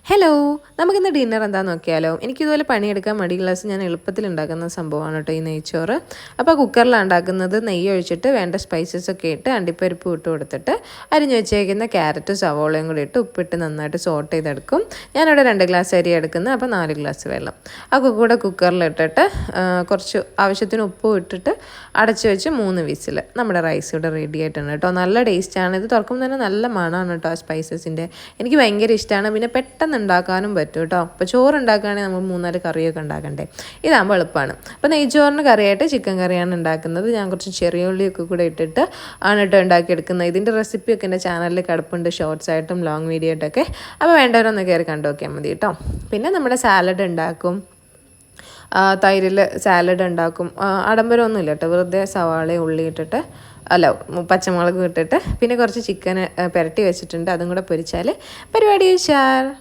Hello, നമുക്കിന്ന് dinner എന്താണെന്ന് നോക്കിയാലോ. എനിക്കിതുപോലെ പണിയെടുക്കാൻ മടിയുള്ള ഞാൻ എളുപ്പത്തിൽ ഉണ്ടാക്കുന്ന സംഭവമാണ് കേട്ടോ ഈ നെയ്ച്ചോറ്. അപ്പോൾ കുക്കറിലാണ് ഉണ്ടാക്കുന്നത്. നെയ്യ് ഒഴിച്ചിട്ട് വേണ്ട സ്പൈസസ് ഒക്കെ ഇട്ട് അണ്ടിപ്പരിപ്പ് ഇട്ട് കൊടുത്തിട്ട് അരിഞ്ഞു വെച്ചേക്കുന്ന ക്യാരറ്റും സവോളയും കൂടി ഇട്ട് ഉപ്പിട്ട് നന്നായിട്ട് സോട്ട് ചെയ്തെടുക്കും. ഞാനിവിടെ 2 ഗ്ലാസ് അരി എടുക്കുന്നത്, അപ്പോൾ 4 ഗ്ലാസ് വെള്ളം. ആ കൂടെ കുക്കറിലിട്ടിട്ട് കുറച്ച് ആവശ്യത്തിന് ഉപ്പും ഇട്ടിട്ട് അടച്ച് വെച്ച് 3 വിസിൽ. നമ്മുടെ റൈസ് ഇവിടെ റെഡി ആയിട്ടുണ്ട് കേട്ടോ. നല്ല ടേസ്റ്റാണ്. ഇത് തുറക്കുമ്പോൾ തന്നെ നല്ല മണമാണ് കേട്ടോ ആ സ്പൈസസിൻ്റെ. എനിക്ക് ഭയങ്കര ഇഷ്ടമാണ്. പിന്നെ പെട്ടെന്ന് ഉണ്ടാക്കാനും പറ്റും കേട്ടോ. അപ്പോൾ ചോറ് ഉണ്ടാക്കുകയാണെങ്കിൽ നമ്മൾ 3-4 കറിയൊക്കെ ഉണ്ടാക്കണ്ടേ, ഇതാകുമ്പോൾ എളുപ്പമാണ്. അപ്പോൾ നെയ്ച്ചോറിന് കറിയായിട്ട് ചിക്കൻ കറിയാണ് ഉണ്ടാക്കുന്നത്. ഞാൻ കുറച്ച് ചെറിയ ഉള്ളിയൊക്കെ കൂടെ ഇട്ടിട്ട് ആണ് കേട്ടോ ഉണ്ടാക്കിയെടുക്കുന്നത്. ഇതിൻ്റെ റെസിപ്പിയൊക്കെ എൻ്റെ ചാനലിൽ കിടപ്പുണ്ട്, ഷോർട്സ് ആയിട്ടും ലോങ് വീഡിയോ ആയിട്ടൊക്കെ. അപ്പോൾ വേണ്ടവരൊന്ന് കയറി കണ്ടു നോക്കിയാൽ മതി കേട്ടോ. പിന്നെ നമ്മുടെ സാലഡ് ഉണ്ടാക്കും, തൈരിൽ സാലഡ് ഉണ്ടാക്കും. ആഡംബരമൊന്നുമില്ല കേട്ടോ, വെറുതെ സവാളയും ഉള്ളി ഇട്ടിട്ട് പച്ചമുളക് ഇട്ടിട്ട് പിന്നെ കുറച്ച് ചിക്കൻ പുരട്ടി വെച്ചിട്ടുണ്ട്, അതും കൂടെ പൊരിച്ചാൽ പരിപാടി ഉഷാർ.